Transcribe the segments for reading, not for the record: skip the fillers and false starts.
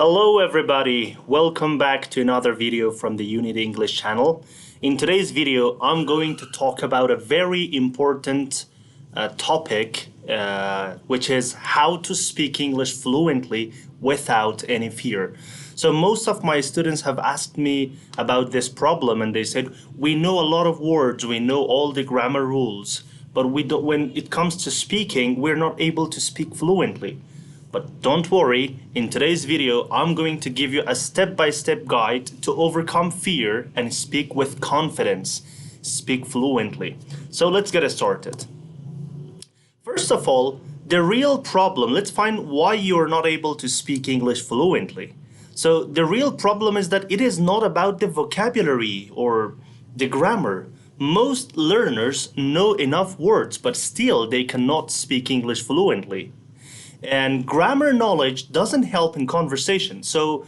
Hello everybody, welcome back to another video from the Unit English channel. In today's video, I'm going to talk about a very important topic, which is how to speak English fluently without any fear. So most of my students have asked me about this problem and they said, we know a lot of words, we know all the grammar rules, but when it comes to speaking, we're not able to speak fluently. But don't worry, in today's video, I'm going to give you a step-by-step guide to overcome fear and speak with confidence, speak fluently. So let's get started. First of all, the real problem, let's find why you're not able to speak English fluently. So the real problem is that it is not about the vocabulary or the grammar. Most learners know enough words, but still they cannot speak English fluently. And grammar knowledge doesn't help in conversation. So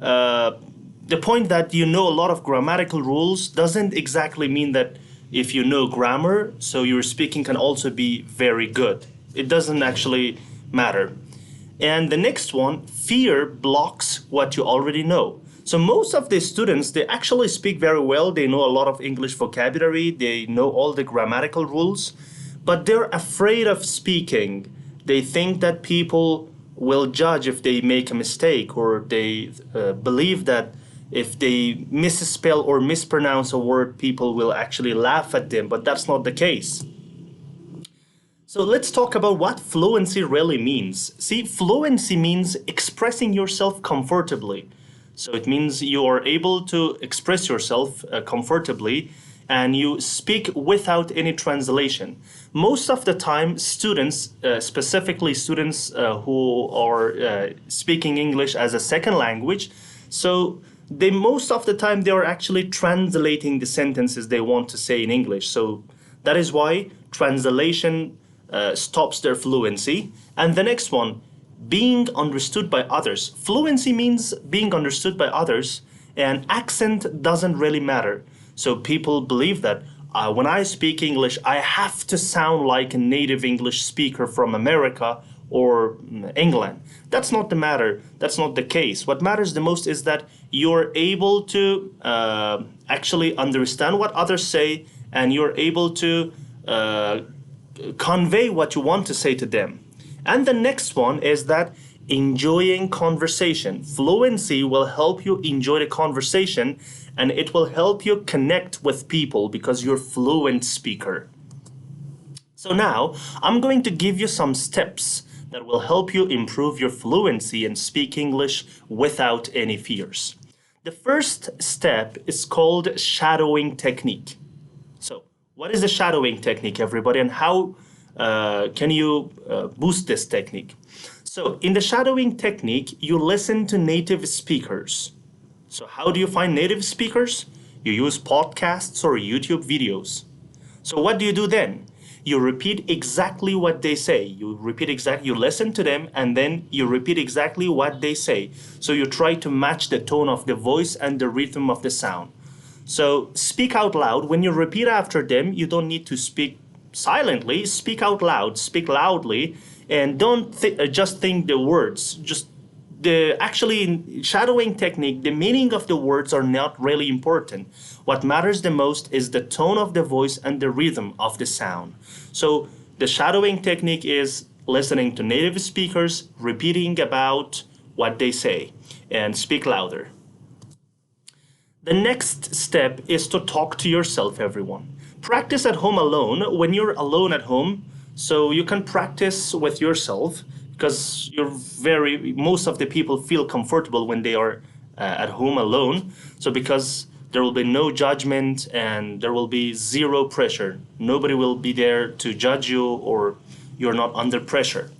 the point that you know a lot of grammatical rules doesn't exactly mean that if you know grammar, so your speaking can also be very good. It doesn't actually matter. And the next one, fear blocks what you already know. So most of the students, they actually speak very well. They know a lot of English vocabulary. They know all the grammatical rules, but they're afraid of speaking. They think that people will judge if they make a mistake, or they believe that if they misspell or mispronounce a word, people will actually laugh at them, but that's not the case. So let's talk about what fluency really means. See, fluency means expressing yourself comfortably. So it means you are able to express yourself comfortably and you speak without any translation. Most of the time, students, specifically students who are speaking English as a second language, so most of the time they are actually translating the sentences they want to say in English. So that is why translation stops their fluency. And the next one, being understood by others. Fluency means being understood by others, and accent doesn't really matter. So people believe that when I speak English, I have to sound like a native English speaker from America or England. That's not the matter. That's not the case. What matters the most is that you're able to actually understand what others say, and you're able to convey what you want to say to them. And the next one is that enjoying conversation. Fluency will help you enjoy the conversation, and it will help you connect with people because you're a fluent speaker. So now I'm going to give you some steps that will help you improve your fluency and speak English without any fears. The first step is called shadowing technique. So what is the shadowing technique, everybody, and how can you boost this technique? So in the shadowing technique, you listen to native speakers. So how do you find native speakers? You use podcasts or YouTube videos. So what do you do then? You repeat exactly what they say. You listen to them and then you repeat exactly what they say. So you try to match the tone of the voice and the rhythm of the sound. So speak out loud. When you repeat after them, you don't need to speak silently. Speak out loud, speak loudly, and don't just think the words. Actually, in shadowing technique, the meaning of the words are not really important. What matters the most is the tone of the voice and the rhythm of the sound. So the shadowing technique is listening to native speakers, repeating about what they say, and speak louder. The next step is to talk to yourself, everyone. Practice at home alone. When you're alone at home, so you can practice with yourself, because most of the people feel comfortable when they are at home alone. So because there will be no judgment and there will be zero pressure. Nobody will be there to judge you, or you're not under pressure.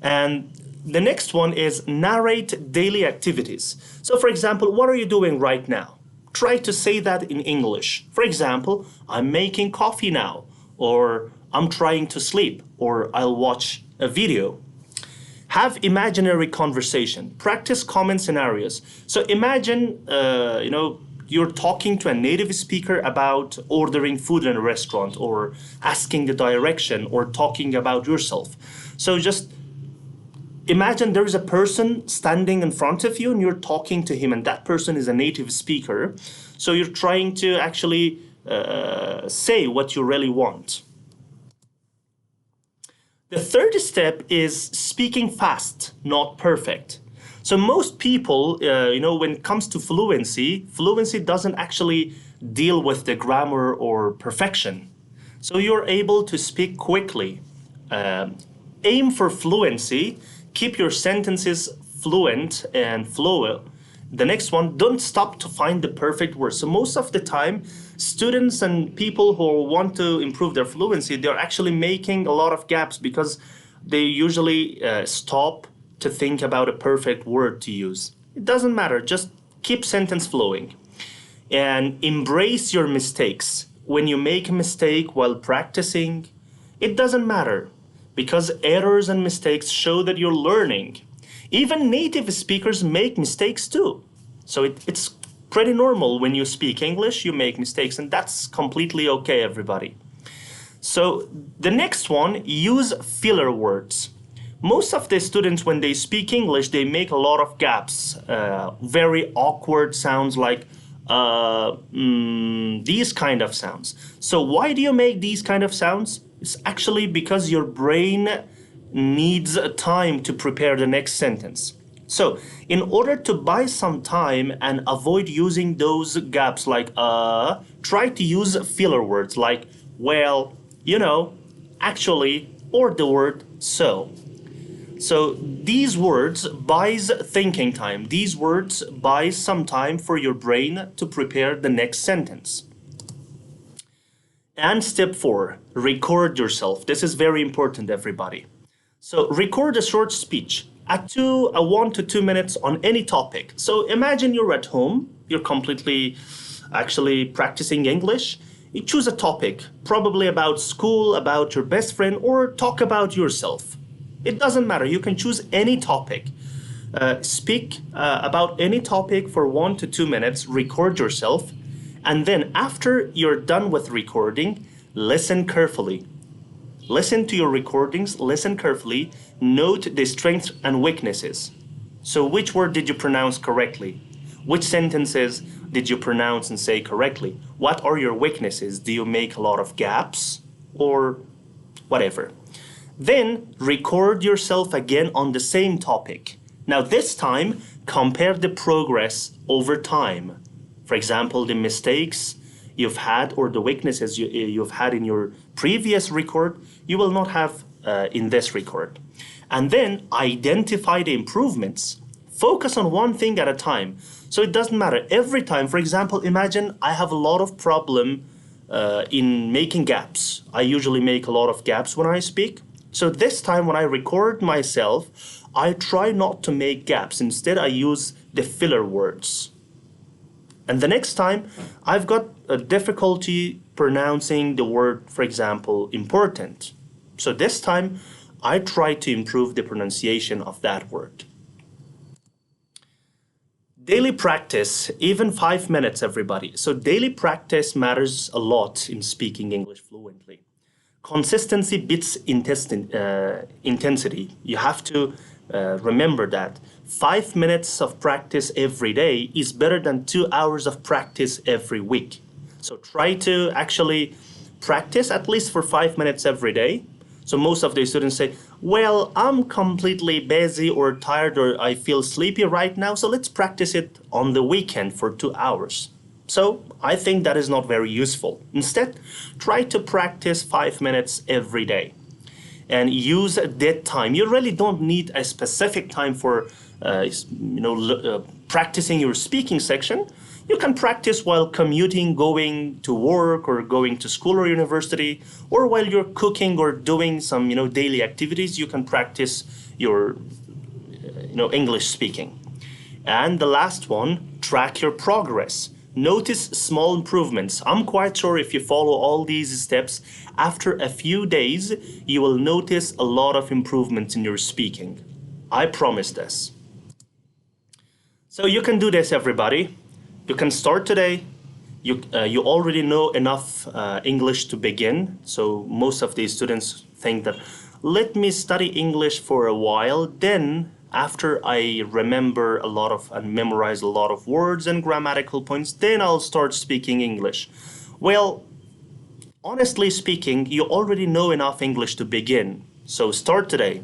And the next one is narrate daily activities. So for example, what are you doing right now? Try to say that in English. For example, I'm making coffee now, or I'm trying to sleep, or I'll watch a video. Have imaginary conversation. Practice common scenarios. So imagine, you're talking to a native speaker about ordering food in a restaurant, or asking the direction, or talking about yourself. So just Imagine there is a person standing in front of you and you're talking to him, and that person is a native speaker. So you're trying to actually say what you really want. The third step is speaking fast, not perfect. So most people, when it comes to fluency, fluency doesn't actually deal with the grammar or perfection. So you're able to speak quickly. Aim for fluency. Keep your sentences fluent and fluid. The next one, don't stop to find the perfect word. So most of the time, students and people who want to improve their fluency, they're actually making a lot of gaps because they usually stop to think about a perfect word to use. It doesn't matter, just keep sentence flowing. And embrace your mistakes. When you make a mistake while practicing, it doesn't matter because errors and mistakes show that you're learning. Even native speakers make mistakes too. So it's pretty normal when you speak English, you make mistakes, and that's completely okay, everybody. So the next one, use filler words. Most of the students, when they speak English, they make a lot of gaps, very awkward sounds like these kind of sounds. So why do you make these kind of sounds? It's actually because your brain needs time to prepare the next sentence. So in order to buy some time and avoid using those gaps like try to use filler words like well, actually, or the word so. So these words buys thinking time. These words buy some time for your brain to prepare the next sentence. And step 4, record yourself. This is very important, everybody. So record a short speech at 1 to 2 minutes on any topic. So imagine you're at home, you're completely actually practicing English. You choose a topic, probably about school, about your best friend, or talk about yourself. It doesn't matter, you can choose any topic. Speak about any topic for 1 to 2 minutes, record yourself, and then after you're done with recording, listen carefully. Listen to your recordings, listen carefully, note the strengths and weaknesses. So which word did you pronounce correctly? Which sentences did you pronounce and say correctly? What are your weaknesses? Do you make a lot of gaps or whatever? Then record yourself again on the same topic. Now this time, compare the progress over time. For example, the mistakes you've had or the weaknesses you've had in your previous record, you will not have in this record. And then identify the improvements. Focus on one thing at a time. So it doesn't matter. Every time, for example, imagine I have a lot of problem in making gaps. I usually make a lot of gaps when I speak. So this time when I record myself, I try not to make gaps. Instead, I use the filler words. And the next time, I've got a difficulty pronouncing the word, for example, important. So this time, I try to improve the pronunciation of that word. Daily practice, even 5 minutes, everybody. So daily practice matters a lot in speaking English fluently. Consistency beats intensity. You have to remember that. 5 minutes of practice every day is better than 2 hours of practice every week. So try to actually practice at least for 5 minutes every day. So most of the students say, well, I'm completely busy or tired or I feel sleepy right now, so let's practice it on the weekend for 2 hours. So I think that is not very useful. Instead, try to practice 5 minutes every day and use that time. You really don't need a specific time for practicing your speaking section. You can practice while commuting, going to work or going to school or university, or while you're cooking or doing some daily activities. You can practice your English speaking. And the last one, track your progress. Notice small improvements. I'm quite sure if you follow all these steps, after a few days, you will notice a lot of improvements in your speaking. I promise this. So you can do this, everybody. You can start today. You already know enough English to begin. So most of these students think that let me study English for a while, then after I remember a lot of and memorize a lot of words and grammatical points, then I'll start speaking English. Well, honestly speaking, you already know enough English to begin. So start today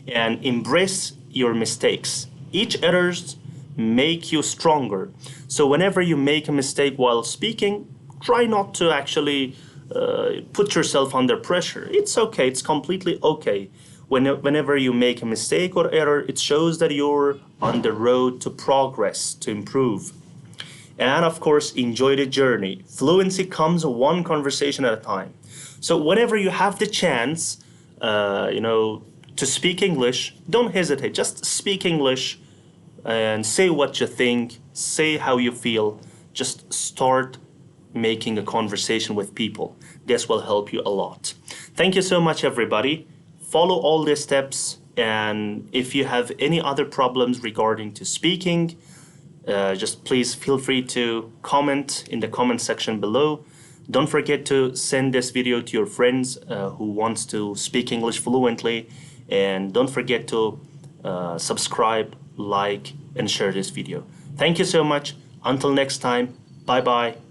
and embrace your mistakes. Each errors make you stronger. So whenever you make a mistake while speaking, try not to actually put yourself under pressure. It's okay, it's completely okay. Whenever you make a mistake or error, it shows that you're on the road to progress, to improve. And of course, enjoy the journey. Fluency comes one conversation at a time. So whenever you have the chance, to speak English, don't hesitate. Just speak English and say what you think, say how you feel. Just start making a conversation with people. This will help you a lot. Thank you so much, everybody. Follow all these steps, and if you have any other problems regarding to speaking, just please feel free to comment in the comment section below. Don't forget to send this video to your friends who wants to speak English fluently, and don't forget to subscribe, like, and share this video. Thank you so much. Until next time, bye bye.